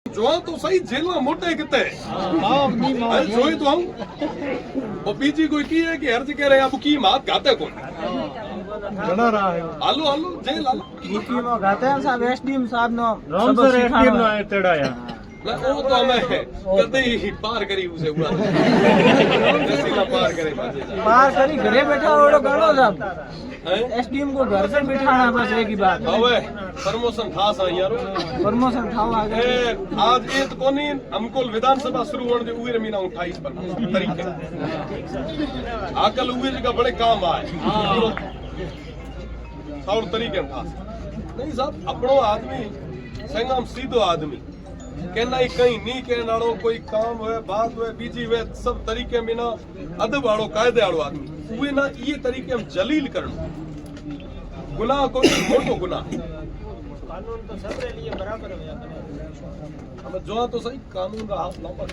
जो तो सही जेल में मोटे कितने जोई तो हम और बीजी कोई की है कि हर जगह रहे अब की मात गाते कौन घणा रहा है आलो आलो जेल आलो की में गाते हैं साहब एसडीएम साहब नो राम सर एसडीएम ना है तेड़ाया वो तो हमें कदे ही पार करी उसे हुआ रसीला पार करे पार करी घरे बैठा ओड़ो गाड़ो साहब एसडीएम को घर से बिठाना बस एक ही बात हवे प्रमोशन था सा यारो प्रमोशन ठाव आ गए आज एक कोनी हमको विधानसभा शुरू होने दे उइर मीना 28 पर तरीके आकल उइर का बड़े काम आए और तरीके था नहीं साहब अपनो आदमी संगम सीधो आदमी कहना ही कहीं नहीं कहना वालों कोई काम हुए बात हुए बीजी हुए सब तरीके में ना अदब वालों कायदे वालों आदमी हुए ना ये तरीके हम जलील करना गुनाह को मोटो गुनाह कानून तो सबके लिए बराबर है हमें जो तो सही कानून का हाथ लंबा